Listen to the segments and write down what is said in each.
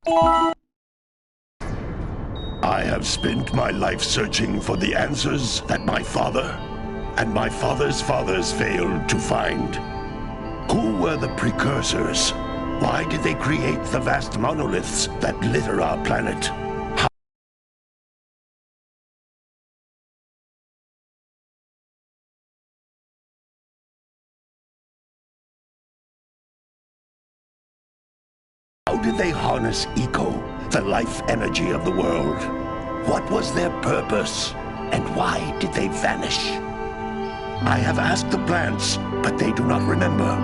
I have spent my life searching for the answers that my father and my father's fathers failed to find. Who were the precursors? Why did they create the vast monoliths that litter our planet? How did they harness eco, the life energy of the world? What was their purpose? And why did they vanish? I have asked the plants, but they do not remember.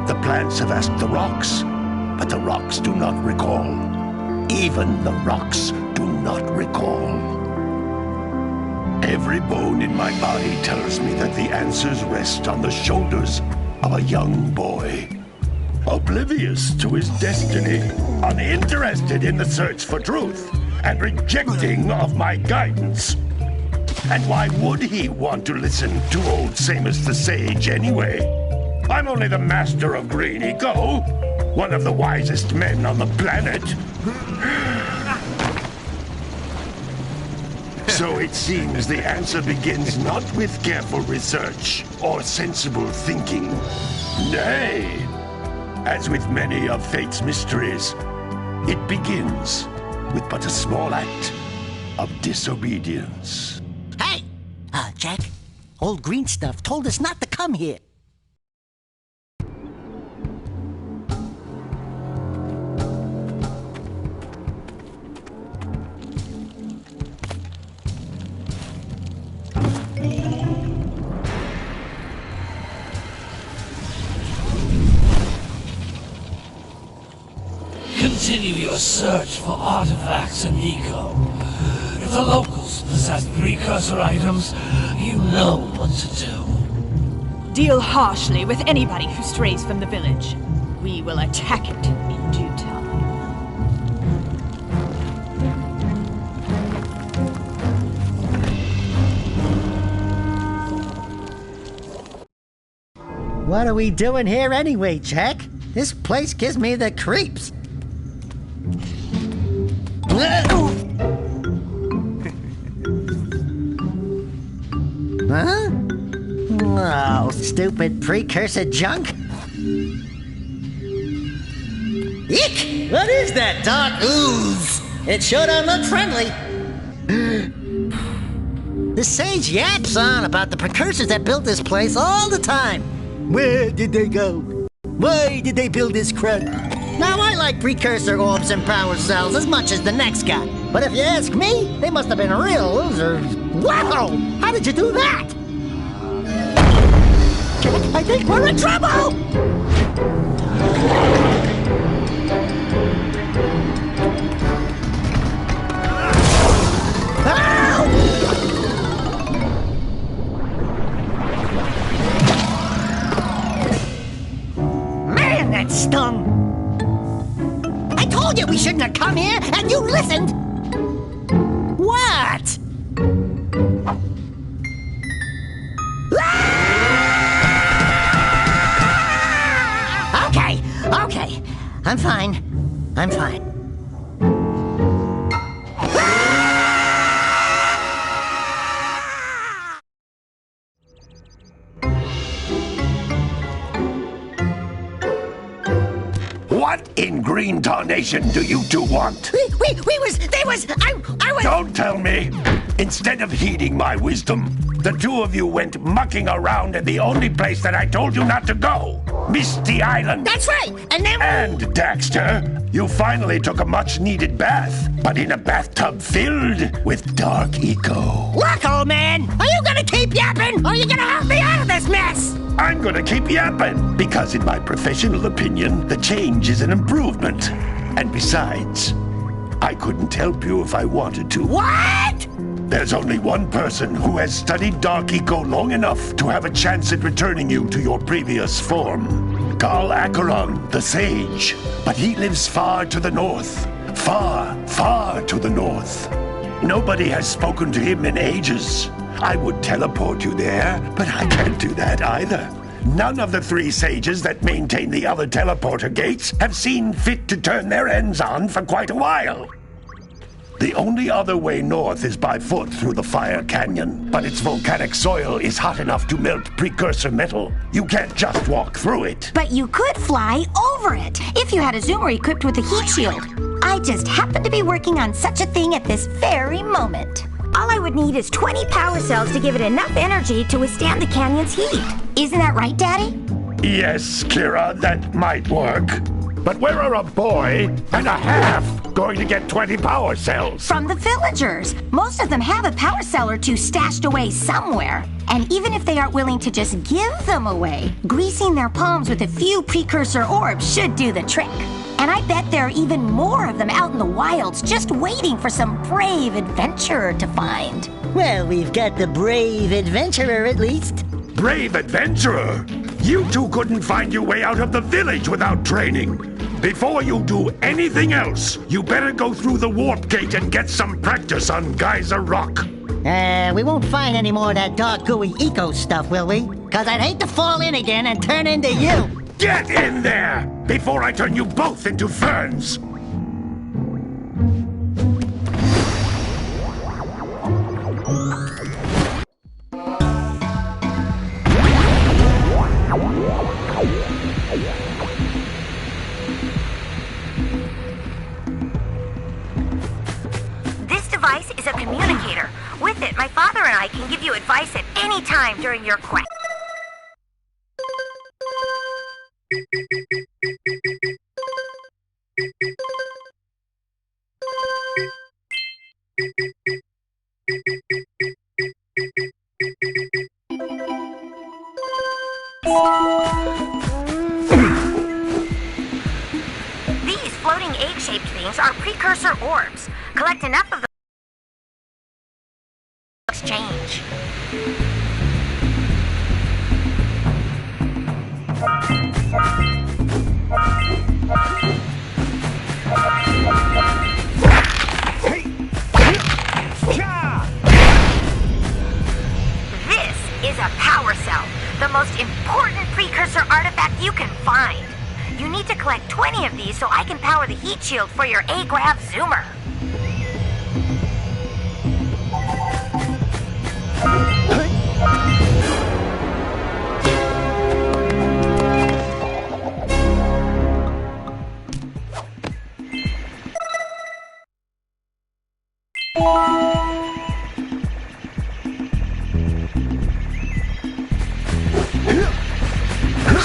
The plants have asked the rocks, but the rocks do not recall. Even the rocks do not recall. Every bone in my body tells me that the answers rest on the shoulders of a young boy. Oblivious to his destiny, uninterested in the search for truth, and rejecting of my guidance. And why would he want to listen to old Samus the Sage anyway? I'm only the master of green eco, one of the wisest men on the planet. So it seems the answer begins not with careful research or sensible thinking. Nay, as with many of fate's mysteries, it begins with but a small act of disobedience. Hey! Jack, old green stuff told us not to come here. Continue your search for artifacts and eco. If the locals possess precursor items, you know what to do. Deal harshly with anybody who strays from the village. We will attack it in due time. What are we doing here anyway, Jack? This place gives me the creeps. Huh? Oh, stupid precursor junk. Eek! What is that dark ooze? It sure don't look friendly. The sage yaps on about the precursors that built this place all the time. Where did they go? Why did they build this crud? Now, I like precursor orbs and power cells as much as the next guy. But if you ask me, they must have been real losers. Wow! How did you do that? I think we're in trouble! Man, that stung! I told you we shouldn't have come here, and you listened! What? Okay. I'm fine. What in green tarnation do you two want? I was... Don't tell me! Instead of heeding my wisdom, the two of you went mucking around in the only place that I told you not to go! Misty Island! That's right! And then... And, Daxter, you finally took a much-needed bath, but in a bathtub filled with dark eco. Look, old man! Are you gonna keep yapping, or are you gonna help me out of this mess? I'm gonna keep yapping, because in my professional opinion, the change is an improvement. And besides, I couldn't help you if I wanted to. What? There's only one person who has studied Dark Eco long enough to have a chance at returning you to your previous form. Carl Acheron, the Sage. But he lives far to the north. Far, far to the north. Nobody has spoken to him in ages. I would teleport you there, but I can't do that either. None of the 3 sages that maintain the other teleporter gates have seen fit to turn their ends on for quite a while. The only other way north is by foot through the Fire Canyon, but its volcanic soil is hot enough to melt precursor metal. You can't just walk through it. But you could fly over it if you had a zoomer equipped with a heat shield. I just happen to be working on such a thing at this very moment. All I would need is 20 power cells to give it enough energy to withstand the canyon's heat. Isn't that right, Daddy? Yes, Kira, that might work. But where are a boy and a half going to get 20 power cells? From the villagers. Most of them have a power cell or 2 stashed away somewhere. And even if they aren't willing to just give them away, greasing their palms with a few precursor orbs should do the trick. And I bet there are even more of them out in the wilds just waiting for some brave adventurer to find. Well, we've got the brave adventurer at least. Brave adventurer? You two couldn't find your way out of the village without training. Before you do anything else, you better go through the warp gate and get some practice on Geyser Rock. We won't find any more of that dark gooey eco stuff, will we? 'Cause I'd hate to fall in again and turn into you. Get in there before I turn you both into ferns. This device is a communicator. With it, my father and I can give you advice at any time during your quest. These floating egg-shaped things are precursor orbs. Collect enough of them to exchange. This is a power cell, the most important precursor artifact you can find. You need to collect 20 of these so I can power the heat shield for your A-Grav zoomer.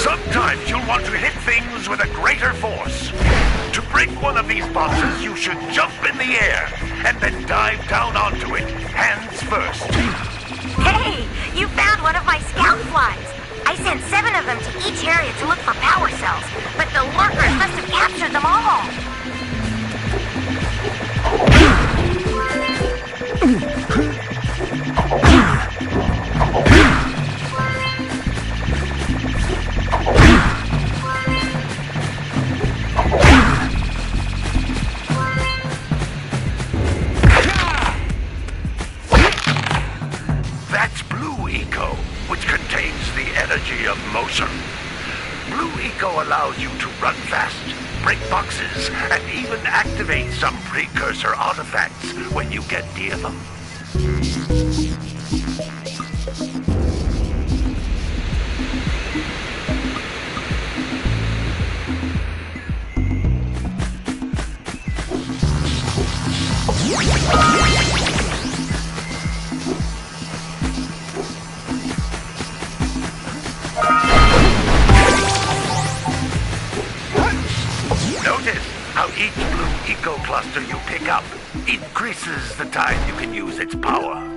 Sometimes you'll want to hit things with a greater force. To break one of these boxes, you should jump in the air and then dive down onto it, hands first. Hey, you found one of my scout flies. I sent 7 of them to each area to look for power cells, but the lurkers must have captured them all. That's Blue Eco, which contains the energy of motion. Blue Eco allows you to run fast, break boxes, and even activate some precursor artifacts when you get near them. Notice how each Blue Eco cluster you pick up increases the time you can use its power.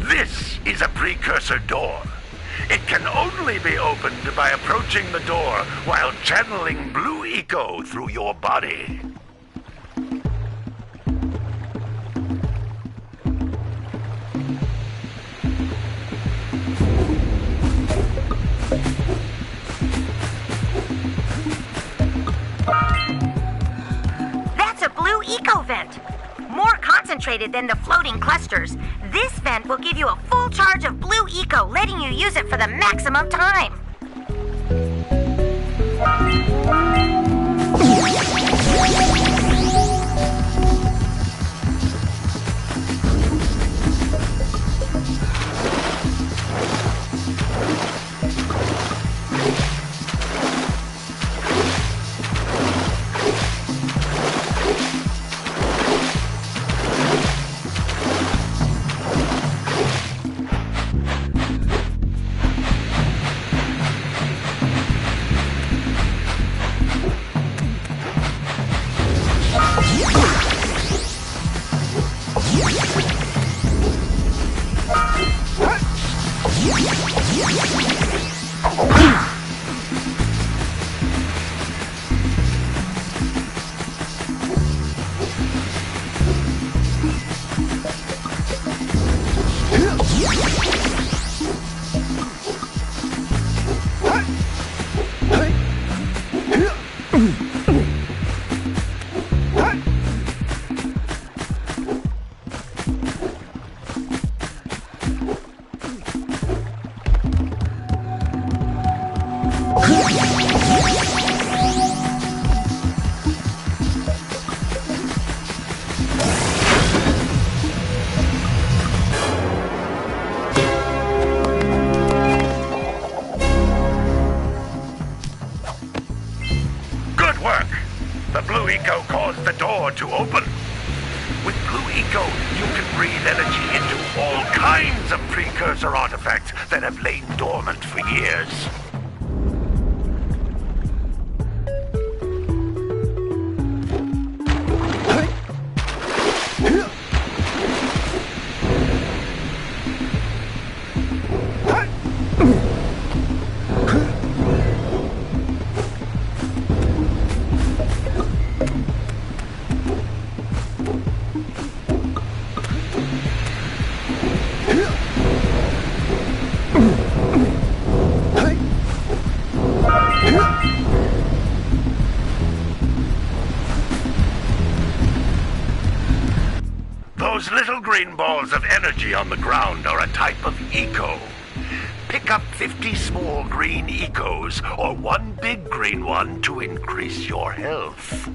This is a precursor door. It can only be opened by approaching the door while channeling Blue Eco through your body. concentrated than the floating clusters. This vent will give you a full charge of blue eco, letting you use it for the maximum time. To open. With Blue Eco, you can breathe energy into all kinds of precursor artifacts that have lain dormant for years. Those little green balls of energy on the ground are a type of eco. Pick up 50 small green ecos or one big green one to increase your health.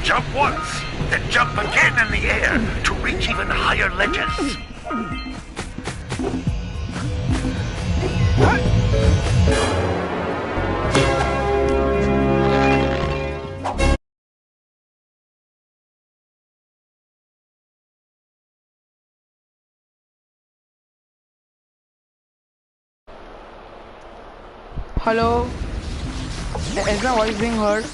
Jump once, then jump again in the air to reach even higher ledges. Hello? Is my voice being heard?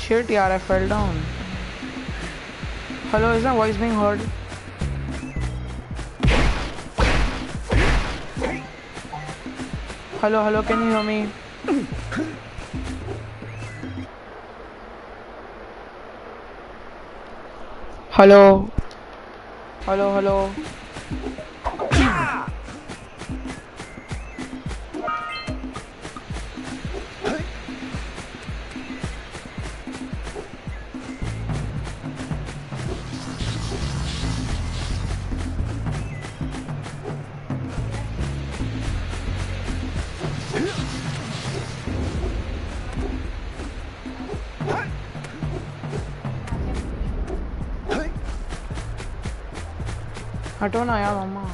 Shit, yaar, I fell down. Hello, is my voice being heard? Hello, can you hear me? Hello? Hello? हटो ना यार मम्मा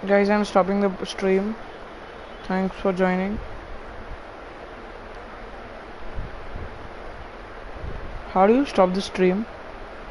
Guys, I'm stopping the stream. Thanks for joining. How do you stop the stream?